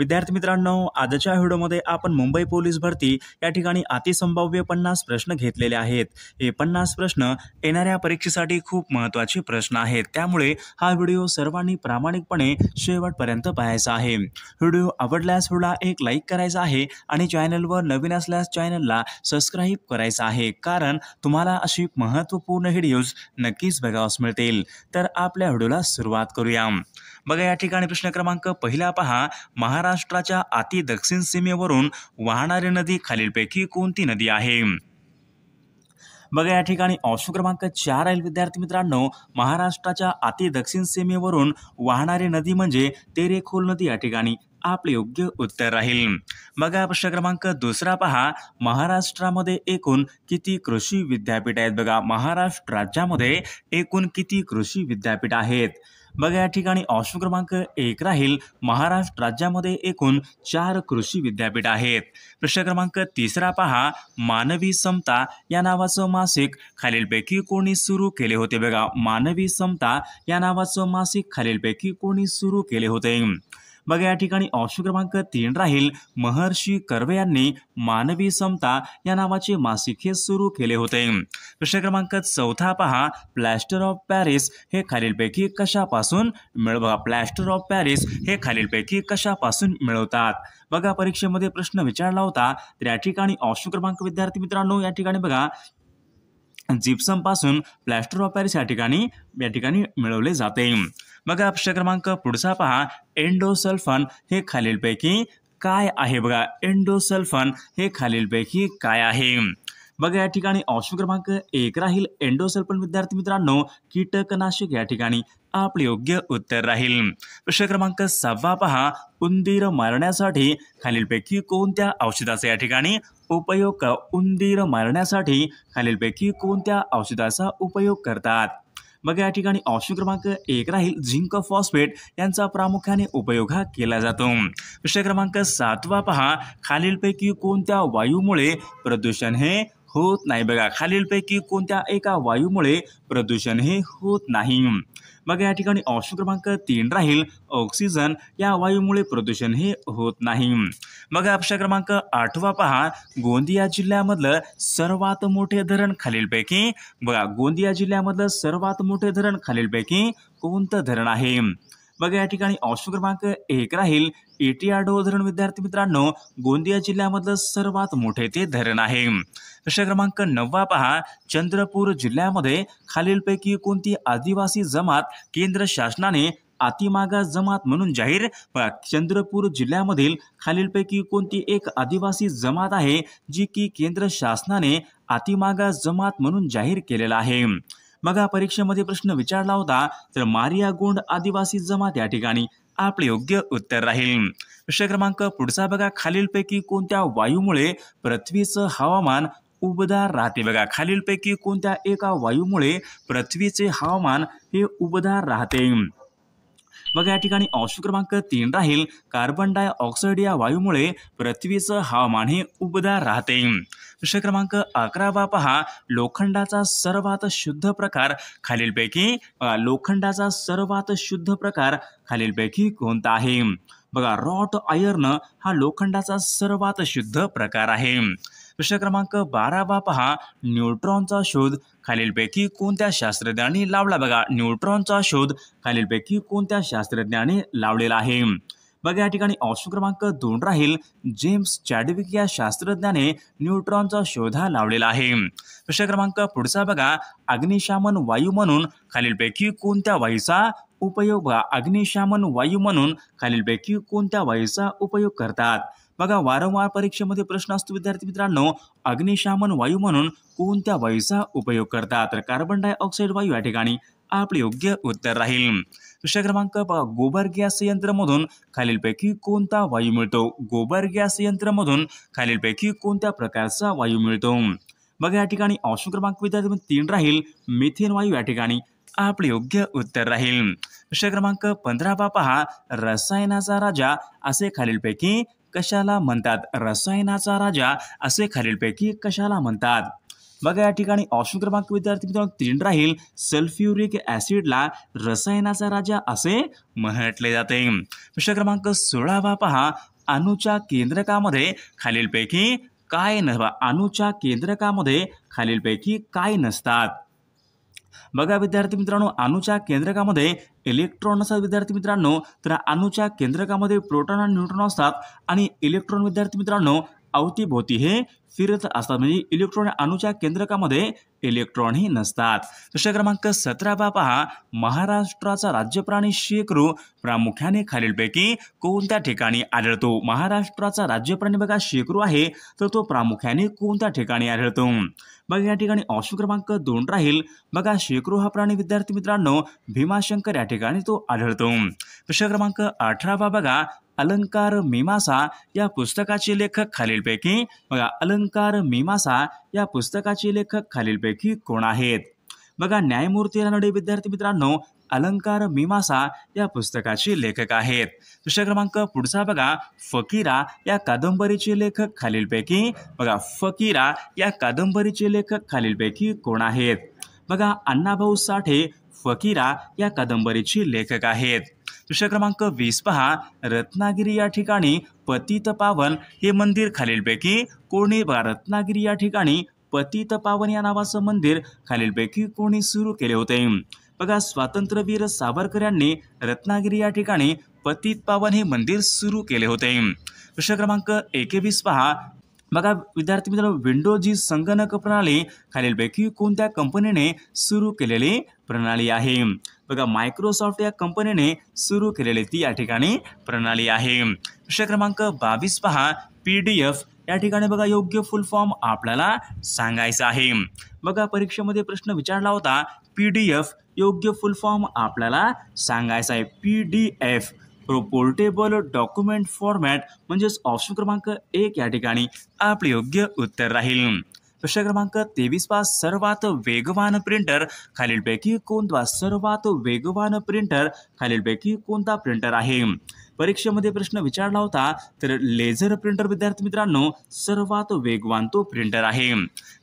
विद्यार्थी मित्रांनो, आजच्या व्हिडिओमध्ये आपण मुंबई पोलीस भरती या ठिकाणी अतिसंभाव्य 50 प्रश्न घेतलेले आहेत। हे 50 प्रश्न येणाऱ्या परीक्षेसाठी खूप महत्त्वाचे प्रश्न आहेत, त्यामुळे हा व्हिडिओ सर्वांनी प्रामाणिकपणे शेवटपर्यंत पाहायचा आहे। व्हिडिओ आवडल्यास व्हिडिओला एक लाईक करायचा आहे आणि चॅनलवर नवीन असल्यास चॅनलला सबस्क्राईब करायचं आहे, कारण तुम्हाला अशी महत्त्वपूर्ण व्हिडिओज नक्कीच बघावयास मिळतील। तर आपल्या व्हिडिओला सुरुवात करूया। बघा, या ठिकाणी प्रश्न क्रमांक पहिला पहा, महाराष्ट्राच्या अति दक्षिण सीमेवरून वाहणारी नदी खालीलपैकी कोणती नदी आहे? बघा, या ठिकाणी ऑप्शन क्रमांक 4 आहे विद्यार्थी मित्रांनो, महाराष्ट्राच्या अति दक्षिण सीमेवरून वाहणारी नदी म्हणजे तेरेखोल नदी या ठिकाणी आपले योग्य उत्तर राहील। बघा, प्रश्न क्रमांक दुसरा पहा, महाराष्ट्रामध्ये एकूण किती कृषी विद्यापीठ आहेत? बघा, महाराष्ट्र राज्यामध्ये एकूण किती कृषी विद्यापीठ आहेत? बघा, या ठिकाणी ऑप्शन क्रमांक 1 राहील, महाराष्ट्र राज्यामध्ये एकूण 4 कृषी विद्यापीठ आहेत। प्रश्न क्रमांक तिसरा पहा, मानवी समता या नावाचं मासिक खालीलपैकी कोणी सुरू केले होते? बघा, मानवी समता या नावाचं मासिक खालीलपैकी कोणी सुरू केले होते? बघा, या ठिकाणी ऑप्शन क्रमांक 3 राहील, महर्षी कर्वे यांनी मानवी समता या नावाचे मासिक हे सुरू केले होते। प्रश्न क्रमांक 4 पहा, प्लॅस्टर ऑफ पॅरिस हे खालीलपैकी कशापासून बघा, प्लॅस्टर ऑफ पॅरिस हे खालीलपैकी कशापासून मिळवतात? बघा, परीक्षेमध्ये प्रश्न विचारला होता, तर या ठिकाणी ऑप्शन क्रमांक विद्यार्थी मित्रांनो, या ठिकाणी बघा, जिप्सम पासून प्लॅस्टर ऑफ पॅरिस या ठिकाणी मिळवले जाते। बघा, प्रश्न क्रमांक पुढचा पहा, एंडोसल्फान हे खालीलपैकी काय आहे? बघा, एंडोसल्फान हे खालीलपैकी काय आहे? बघा, या ठिकाणी ऑप्शन क्रमांक 1 राहील, एंडोसल्फान विद्यार्थी मित्रांनो कीटकनाशक या ठिकाणी आपले योग्य उत्तर राहील। प्रश्न क्रमांक 6 पहा, उंदीर मारण्यासाठी खालीलपैकी कोणत्या औषधाचा या ठिकाणी उपयोग उंदीर मारण्यासाठी खालीलपैकी कोणत्या औषधाचा उपयोग करतात? बघा, या ठिकाणी ऑप्शन क्रमांक 1 राहील, झिंक फॉस्फेट यांचा प्रामुख्याने उपयोग हा केला जातो। प्रश्न क्रमांक 7 पहा, खालीलपैकी कोणत्या वायूमुळे प्रदूषण हे होत नाही? बघा, खालीलपैकी कोणत्या एका वायूमुळे प्रदूषण हे होत नाही? बघा, या ठिकाणी ऑप्शन क्रमांक 3 राहील, ऑक्सिजन या वायूमुळे प्रदूषण हे होत नाही। बघा, प्रश्न क्रमांक 8 पहा, गोंदिया जिल्ह्यामधलं सर्वात मोठे धरण खालीलपैकी बघा, गोंदिया जिल्ह्यामधलं सर्वात मोठे धरण खालीलपैकी कोणतं धरण आहे? बघा, या ठिकाणी ऑप्शन क्रमांक 1 राहील, एटियाडो धरण विद्यार्थी मित्रांनो गोंदिया जिल्ह्यामधलं सर्वात मोठे ते धरण आहे। प्रश्न क्रमांक 9 पहा, चंद्रपूर जिल्ह्यामध्ये खालीलपैकी कोणती आदिवासी जमात केंद्र शासनाने अतिमागास जमात म्हणून जाहीर? चंद्रपूर जिल्ह्यामधील खालीलपैकी कोणती एक आदिवासी जमात आहे जी की केंद्र शासनाने अतिमागास जमात म्हणून जाहीर केलेला आहे? बघा, परीक्षेमध्ये प्रश्न विचारला होता, तर मारिया गोंड आदिवासी जमात या ठिकाणी आपले योग्य उत्तर राहील। प्रश्न क्रमांक पुढचा बघा, खालीलपैकी कोणत्या वायूमुळे पृथ्वीचं हवामान उबदार राहते? बघा, खालीलपैकी कोणत्या एका वायूमुळे पृथ्वीचे हवामान हे उबदार राहते? बघा, या ठिकाणी ऑप्शन क्रमांक 3 राहील, कार्बन डायऑक्साईड या वायूमुळे पृथ्वीचं हवामान हे उबदार राहते। प्रश्न क्रमांक 11 पहा, लोखंडाचा सर्वात शुद्ध प्रकार खालीलपैकी लोखंडाचा सर्वात शुद्ध प्रकार खालीलपैकी कोणता आहे? बघा, रॉट आयर्न हा लोखंडाचा सर्वात शुद्ध प्रकार आहे। प्रश्न क्रमांक 12 पहा, न्यूट्रॉनचा शोध खालीलपैकी कोणत्या शास्त्रज्ञांनी लावला? बघा, न्यूट्रॉनचा शोध खालीलपैकी कोणत्या शास्त्रज्ञाने लावलेला आहे? बघा, या ठिकाणी ऑप्शन क्रमांक 2 राहील, जेम्स चॅडविक या शास्त्रज्ञाने न्यूट्रॉनचा शोध हा लावलेला आहे। प्रश्न क्रमांक पुढचा बघा, अग्निशामन वायू म्हणून खालीलपैकी कोणत्या वायूचा उपयोग अग्निशामन वायू म्हणून खालीलपैकी कोणत्या वायूचा उपयोग करतात? बघा, वारंवार परीक्षेमध्ये प्रश्न असतो विद्यार्थी मित्रांनो, अग्निशामन वायू म्हणून कोणत्या वायूचा उपयोग करतात? तर कार्बन डायऑक्साईड वायू या ठिकाणी आपले योग्य उत्तर राहील। प्रश्न क्रमांक गोबर गॅस यंत्रमधून खालीलपैकी कोणता वायू मिळतो? गोबर गॅस यंत्रमधून खालीलपैकी कोणत्या प्रकारचा वायू मिळतो? बघा, या ठिकाणी ऑप्शन क्रमांक विद्यार्थी 3 राहील, मिथेन वायू या ठिकाणी आपले योग्य उत्तर राहील। प्रश्न क्रमांक 15 पहा, रसायनाचा राजा असे खालीलपैकी कशाला म्हणतात? रसायनाचा राजा असे खालीलपैकी कशाला म्हणतात? बघा या ठिकाणी ऑप्शन क्रमांक विद्यार्थी मित्रांनो 3 राहील, सल्फ्युरिक ॲसिडला रसायनाचा राजा असे म्हटले जाते. प्रश्न क्रमांक 16 पहा, अणूच्या केंद्रकामध्ये खालीलपैकी काय अणूच्या केंद्रकामध्ये खालीलपैकी काय नसतात. बघा विद्यार्थी मित्रांनो, अणूच्या केंद्रकामध्ये इलेक्ट्रॉन असतात विद्यार्थी मित्रांनो, तर अणूच्या केंद्रकामध्ये प्रोटॉन आणि न्यूट्रॉन असतात आणि इलेक्ट्रॉन विद्यार्थी मित्रांनो अवतीभोवती हे फिरत असतात, म्हणजे इलेक्ट्रॉन अणूच्या केंद्रकामध्ये इलेक्ट्रॉन ही नसतात. प्रश्न क्रमांक 17 पहा, महाराष्ट्राचा राज्य प्राणी शेकरू प्रामुख्याने खालीलपैकी कोणत्या ठिकाणी आढळतो. महाराष्ट्राचा राज्य प्राणी बघा शेकरू आहे, तर तो प्रामुख्याने कोणत्या ठिकाणी आढळतो. बघा या ठिकाणी ऑप्शन क्रमांक 2 राहील. बघा शेकरू हा प्राणी विद्यार्थी मित्रांनो भीमाशंकर या ठिकाणी तो आढळतो. प्रश्न क्रमांक 18 बघा, अलंकार मीमांसा या पुस्तकाचे लेखक खालीलपैकी बघा अलंकार मीमांसा या पुस्तकाचे लेखक खालीलपैकी कोण आहेत. बघा न्यायमूर्ती रानडे विद्यार्थी मित्रांनो अलंकार मीमांसा या पुस्तकाचे लेखक आहेत. प्रश्न क्रमांक पुढचा बघा, फकीरा या कादंबरीचे लेखक खालीलपैकी बघा फकीरा या कादंबरीचे लेखक खालीलपैकी कोण आहेत. बघा अण्णाभाऊ साठे फकीरा या कादंबरीचे लेखक आहेत. प्रश्न क्रमांक 20 पहा, रत्नागिरी या ठिकाणी पतित पावन हे मंदिर खालीलपैकी कोणी बघा रत्नागिरी या ठिकाणी पतित पावन या नावाचं मंदिर खालीलपैकी कोणी सुरू केले होते. बघा स्वातंत्र्यवीर सावरकर यांनी रत्नागिरी या ठिकाणी पतित पावन हे मंदिर सुरू केले होते. प्रश्न क्रमांक 21 पहा, बघा विद्यार्थी मित्रांनो विंडोज ही संगणक प्रणाली खालीलपैकी कोणत्या कंपनीने सुरू केलेली प्रणाली आहे. बघा मायक्रोसॉफ्ट या कंपनीने सुरू केलेली ती या ठिकाणी प्रणाली आहे. प्रश्न क्रमांक 22 पहा, PDF या ठिकाणी बघा योग्य फुल फॉर्म आपल्याला सांगायचा आहे. बघा परीक्षेमध्ये प्रश्न विचारला होता, PDF योग्य फुल फॉर्म आपल्याला सांगायचा आहे. PDF पोर्टेबल डॉक्युमेंट फॉर्मॅट म्हणजेच ऑप्शन क्रमांक 1 या ठिकाणी आपले योग्य उत्तर राहील. प्रश्न क्रमांक 23 पहा, सर्वात वेगवान प्रिंटर खालीलपैकी कोणता सर्वात वेगवान प्रिंटर खालीलपैकी कोणता प्रिंटर आहे. परीक्षेमध्ये प्रश्न विचारला होता, तर लेझर प्रिंटर विद्यार्थी मित्रांनो सर्वात वेगवान तो प्रिंटर आहे.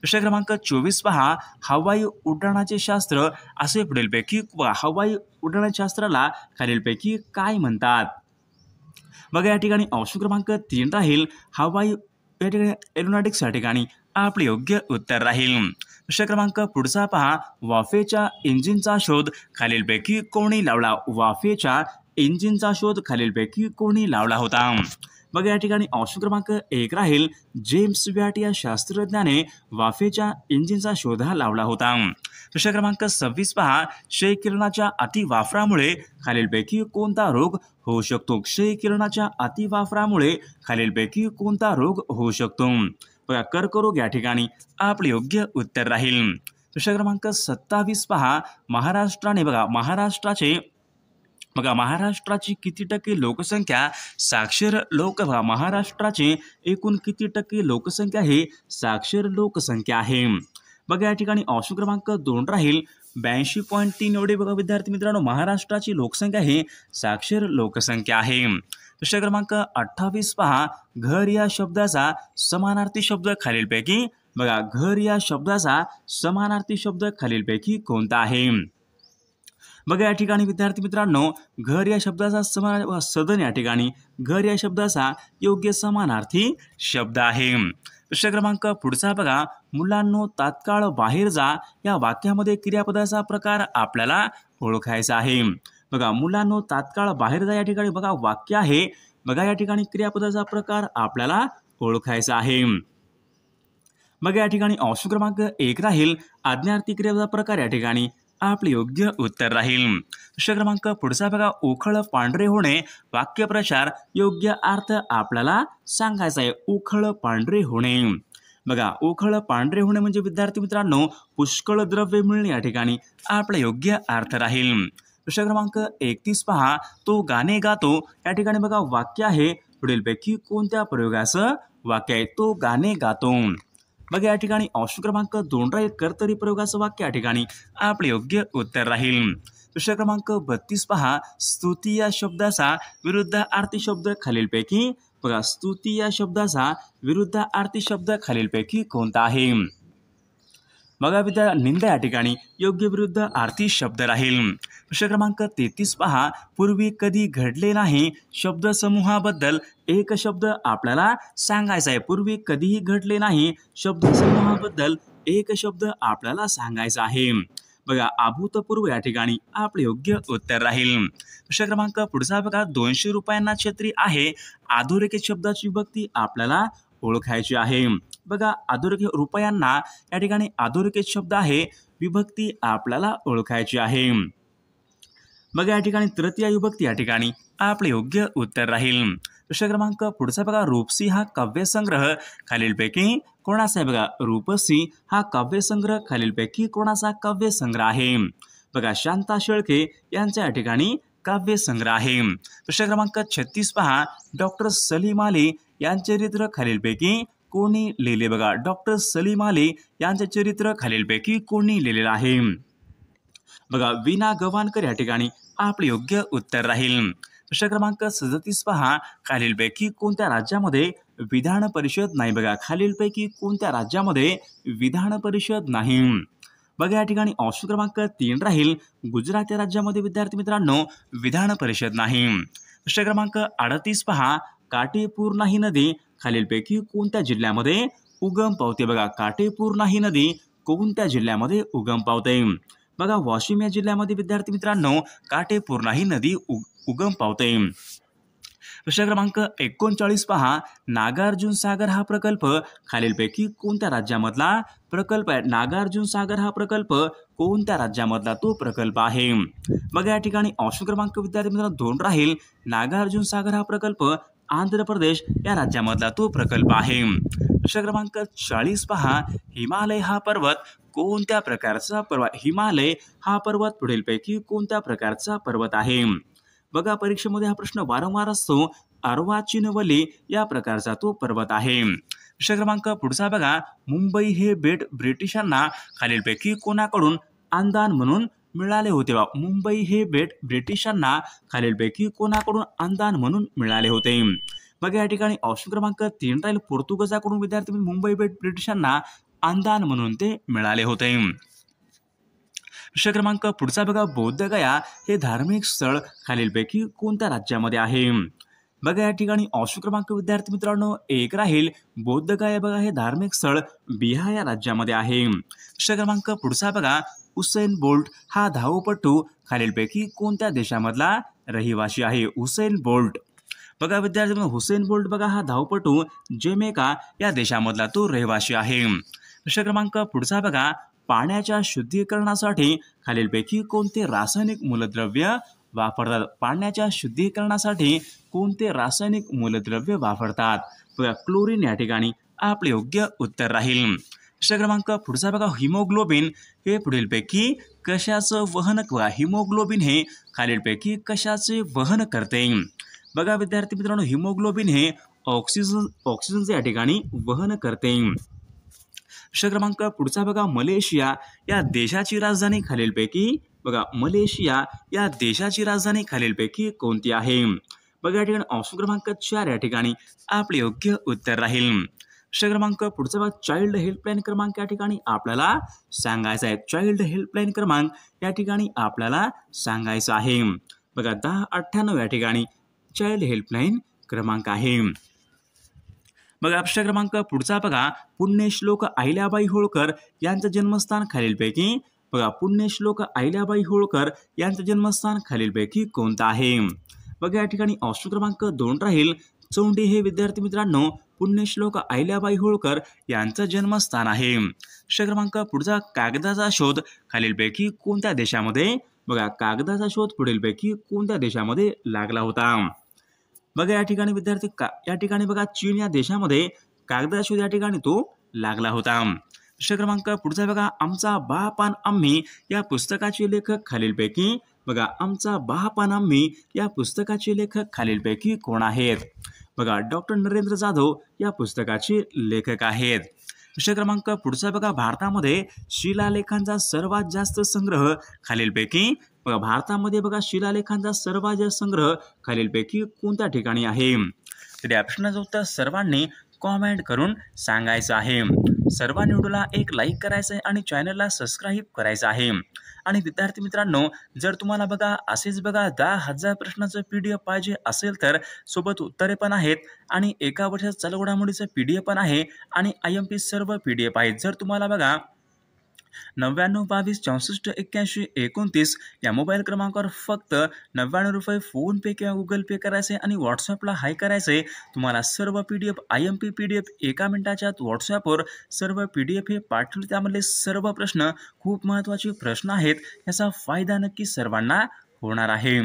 प्रश्न क्रमांक 24 पहा, हवाई उड्डाणाचे शास्त्र असे पुढीलपैकी हवाई उड्डाणशास्त्राला खालीलपैकी काय म्हणतात. बघा या ठिकाणी ऑप्शन क्रमांक 3 राहील, हवाई या ठिकाणी एरोनॉटिक्स या ठिकाणी आपले योग्य उत्तर राहील. प्रश्न क्रमांक पुढचा पहा, वाफेच्या इंजिनचा शोध खालीलपैकी कोणी लावला. वाफेच्या इंजिनचा शोध खालीलपैकी कोणी लावला होता. बघा या ठिकाणी ऑप्शन क्रमांक 1 राहील, जेम्स वॅट या शास्त्रज्ञाने वाफेच्या इंजिनचा शोध लावला होता. प्रश्न क्रमांक 26 पहा, क्षय किरणाच्या अतिवापरामुळे खालीलपैकी कोणता रोग होऊ शकतो. क्षय किरणाच्या अतिवापरामुळे खालीलपैकी कोणता रोग होऊ शकतो. बघा कर्करोग या ठिकाणी आपले योग्य उत्तर राहील. प्रश्न क्रमांक 27 पहा, महाराष्ट्राने महाराष्ट्राची किती टक्के लोकसंख्या साक्षर महाराष्ट्राची एकूण किती टक्के लोकसंख्या हे साक्षर लोकसंख्या आहे. बघा या ठिकाणी ऑप्शन क्रमांक 2 राहील, 82.3 एवढे बघा विद्यार्थी मित्रांनो महाराष्ट्राची लोकसंख्या ही साक्षर लोकसंख्या आहे. प्रश्न क्रमांक 28 पहा, घर या शब्दाचा समानार्थी शब्द खालीलपैकी बघा घर या शब्दाचा समानार्थी शब्द खालीलपैकी कोणता आहे. बघा या ठिकाणी विद्यार्थी मित्रांनो घर या शब्दाचा सदन या ठिकाणी घर या शब्दाचा योग्य समानार्थी शब्द आहे. प्रश्न क्रमांक पुढचा बघा, मुलांनो तात्काळ बाहेर जा या वाक्यामध्ये क्रियापदाचा प्रकार आपल्याला ओळखायचा आहे. बघा मुलांनो तात्काळ बाहेर जा या ठिकाणी बघा वाक्य आहे. बघा या ठिकाणी क्रियापदाचा प्रकार आपल्याला ओळखायचा आहे. बघा या ठिकाणी ऑप्शन क्रमांक 1 राहील, आज्ञार्थी क्रियापदाचा प्रकार या ठिकाणी आपले योग्य उत्तर राहील. प्रश्न क्रमांक पुढचा बघा, उखळ पांढरे होणे वाक्यप्रचार योग्य अर्थ आपल्याला सांगायचा आहे. उखळ पांढरे होणे बघा उखळ पांढरे होणे म्हणजे विद्यार्थी मित्रांनो पुष्कळ द्रव्य मिळणे या ठिकाणी आपला योग्य अर्थ राहील. प्रश्न क्रमांक 31 पहा, तो गाणे गातो या ठिकाणी बघा वाक्य आहे. पुढीलपैकी कोणत्या प्रयोगाचं वाक्य आहे. तो गाणे गातो. बघा या ठिकाणी ऑप्शन क्रमांक 2 राहील, कर्तरी प्रयोगाचं वाक्य या ठिकाणी आपले योग्य उत्तर राहील. प्रश्न क्रमांक 32 पहा, स्तुती या शब्दाचा विरुद्धार्थी शब्द खालीलपैकी बघा स्तुती या शब्दाचा विरुद्धार्थी शब्द खालीलपैकी कोणता आहे. बघा निंदा या ठिकाणी योग्य विरुद्ध आर्थी शब्द राहील। प्रश्न क्रमांक 33 पहा, पूर्वी कधी घडले नाही शब्दसमूहाबद्दल एक शब्द आपल्याला सांगायचा आहे। पूर्वी कधीही घडले नाही शब्दसमूहाबद्दल एक शब्द आपल्याला सांगायचा आहे। बघा अभूतपूर्व या ठिकाणी आपले योग्य उत्तर राहील। प्रश्न क्रमांक पुढचा बघा, 200 रुपयांना छत्री आहे अधोरेखित शब्दाची विभक्ती आपल्याला ओळखायची आहे। बघा अधोरेखित रुपयांना या ठिकाणी अधोरेखित शब्द आहे, विभक्ती आपल्याला ओळखायची आहे। बघा या ठिकाणी तृतीय विभक्ती या ठिकाणी आपले योग्य उत्तर राहील। प्रश्न क्रमांक पुढचा बघा, रूपसी हा काव्यसंग्रह खालीलपैकी कोणाचा आहे? बघा रूपसी हा काव्यसंग्रह खालीलपैकी कोणाचा काव्यसंग्रह आहे? बघा शांता शेळके यांच्या या ठिकाणी काव्यसंग्रह आहे। प्रश्न क्रमांक 36 पहा, डॉक्टर सलीम अली यांचे चरित्र खालीलपैकी कोणी लिहिले? बघा डॉक्टर सलीम अली यांचे चरित्र खालीलपैकी कोणी लिहिलेलं आहे? बघा वीणा गवाणकर या ठिकाणी आपले योग्य उत्तर राहील। प्रश्न क्रमांक 37 पहा, खालीलपैकी कोणत्या राज्यामध्ये विधान परिषद नाही? बघा खालीलपैकी कोणत्या राज्यामध्ये विधान परिषद नाही? बघा या ठिकाणी ऑप्शन क्रमांक 3 राहील, गुजरात या राज्यामध्ये विद्यार्थी मित्रांनो विधान परिषद नाही। प्रश्न क्रमांक 38 पहा, काटेपूर्णा ही नदी खालीलपैकी कोणत्या जिल्ह्यामध्ये उगम पावते? बघा काटेपूर्णा ही नदी कोणत्या जिल्ह्यामध्ये उगम पावते? बघा वाशिम या जिल्ह्यामध्ये विद्यार्थी मित्रांनो काटेपूर्णा ही नदी उगम पावते। प्रश्न क्रमांक 39 पहा, नागार्जुन सागर हा प्रकल्प खालीलपैकी कोणत्या राज्यामधला प्रकल्प आहे? नागार्जुन सागर हा प्रकल्प कोणत्या राज्यामधला तो प्रकल्प आहे? बघा या ठिकाणी ऑप्शन क्रमांक विद्यार्थी मित्रांनो 2 राहील, नागार्जुन सागर हा प्रकल्प आंध्र प्रदेश या राज्यामधला तो प्रकल्प आहे। प्रश्न क्रमांक 40 पहा, हिमालय हा पर्वत कोणत्या प्रकारचा पर्वत? हिमालय हा पर्वत पुढीलपैकी कोणत्या प्रकारचा पर्वत आहे? बघा परीक्षेमध्ये हा प्रश्न वारंवार असतो, अर्वाचीनवली या प्रकारचा तो पर्वत आहे। प्रश्न क्रमांक पुढचा बघा, मुंबई हे बेट ब्रिटिशांना खालीलपैकी कोणाकडून अंदान म्हणून मिळाले होते? मुंबई हे बेट ब्रिटिशांना खालीलपैकी कोणाकडून अंदान म्हणून मिळाले होते? बघा या ठिकाणी ऑप्शन क्रमांक 3 राहील, पोर्तुगीजाकडून विद्यार्थी मुंबई बेट ब्रिटिशांना अंदान म्हणून ते मिळाले होते। प्रश्न क्रमांक पुढचा बघा, बोधगया हे धार्मिक स्थळ खालीलपैकी कोणत्या राज्यामध्ये आहे? बघा या ठिकाणी ऑप्शन क्रमांक विद्यार्थी मित्रांनो 1 राहील, बोधगया बघा हे धार्मिक स्थळ बिहार या राज्यामध्ये आहे। प्रश्न क्रमांक पुढचा बघा, हुसेन बोल्ट हा धावपटू खालीलपैकी कोणत्या देशामधला रहिवासी आहे? हुसेन बोल्ट बघा विद्यार्थी हुसेन बोल्ट बघा हा धावपटू जमैका या देशामधला तो रहिवासी आहे। प्रश्न क्रमांक पुढचा बघा, पाण्याच्या शुद्धीकरणासाठी खालीलपैकी कोणते रासायनिक मूलद्रव्य वापरतात? पाण्याच्या शुद्धीकरणासाठी कोणते रासायनिक मूलद्रव्य वापरतात? बघा क्लोरीन या ठिकाणी आपले योग्य उत्तर राहील। प्रश्न क्रमांक पुढचा बघा, हिमोग्लोबिन हे पुढीलपैकी कशाचं वहन? हिमोग्लोबिन हे खालीलपैकी कशाचे वहन करते? बघा विद्यार्थी मित्रांनो हिमोग्लोबिन हे ऑक्सिजनचे या ठिकाणी वहन करते। प्रश्न क्रमांक पुढचा बघा, मलेशिया या देशाची राजधानी खालीलपैकी बघा मलेशिया या देशाची राजधानी खालीलपैकी कोणती आहे? बघा या ठिकाणी ऑप्शन क्रमांक 4 या ठिकाणी आपले योग्य उत्तर राहील। प्रश्न क्रमांक पुढचा बघा, चाइल्ड हेल्पलाईन क्रमांक या ठिकाणी आपल्याला सांगायचा आहे। चाइल्ड हेल्पलाईन क्रमांक या ठिकाणी आपल्याला सांगायचा आहे। बघा 1098 या ठिकाणी चाइल्ड हेल्पलाईन क्रमांक आहे। बघा प्रश्न क्रमांक पुढचा बघा, पुण्यश्लोक अहिल्याबाई होळकर यांचं जन्मस्थान खालीलपैकी बघा पुण्यश्लोक अहिल्याबाई होळकर यांचं जन्मस्थान खालीलपैकी कोणतं आहे? बघा या ठिकाणी ऑप्शन क्रमांक 2 राहील, चौंडी हे विद्यार्थी मित्रांनो पुण्यश्लोक अहिल्याबाई होळकर यांचं जन्मस्थान आहे। प्रश्न क्रमांक पुढचा, कागदाचा शोध खालीलपैकी कोणत्या देशामध्ये बघा कागदाचा शोध पुढीलपैकी कोणत्या देशामध्ये लागला होता? बघा या ठिकाणी विद्यार्थी या ठिकाणी बघा चीन या देशामध्ये कागदाचा शोध या ठिकाणी तो लागला होता। प्रश्न क्रमांक पुढचा बघा, आमचा बापान आम्ही या पुस्तकाचे लेखक खालीलपैकी बघा आमचा बापान आम्ही या पुस्तकाचे लेखक खालीलपैकी कोण आहेत? बघा डॉक्टर नरेंद्र जाधव या पुस्तकाचे लेखक आहेत। प्रश्न क्रमांक पुढचा बघा, भारतामध्ये शिलालेखांचा सर्वात जास्त संग्रह खालीलपैकी बघा भारतामध्ये बघा शिलालेखांचा सर्वात जास्त संग्रह खालीलपैकी कोणत्या ठिकाणी आहे? तर या प्रश्नाचं उत्तर सर्वांनी कॉमेंट करून सांगायचं आहे। सर्वांनी व्हिडिओला एक लाईक करायचं आहे आणि चॅनलला सबस्क्राईब करायचं आहे। आणि विद्यार्थी मित्रांनो, जर तुम्हाला बघा असेच बघा 10,000 प्रश्नाचं PDF पाहिजे असेल तर सोबत उत्तरे पण आहेत आणि एका वर्षात चालू घडामोडीचं PDF पण आहे आणि IMP सर्व PDF आहेत। जर तुम्हाला बघा 99 22 64 81 29 या मोबाईल क्रमांकावर फक्त 99 रुपये फोन पे किंवा गुगल पे करायचे आणि व्हॉट्सअपला हाय करायचे। तुम्हाला सर्व PDF IMP PDF एका मिनिटाच्या आत व्हॉट्सअपवर सर्व PDF हे पाठवले। त्यामधले सर्व प्रश्न खूप महत्त्वाचे प्रश्न आहेत, याचा फायदा नक्की सर्वांना होणार आहे।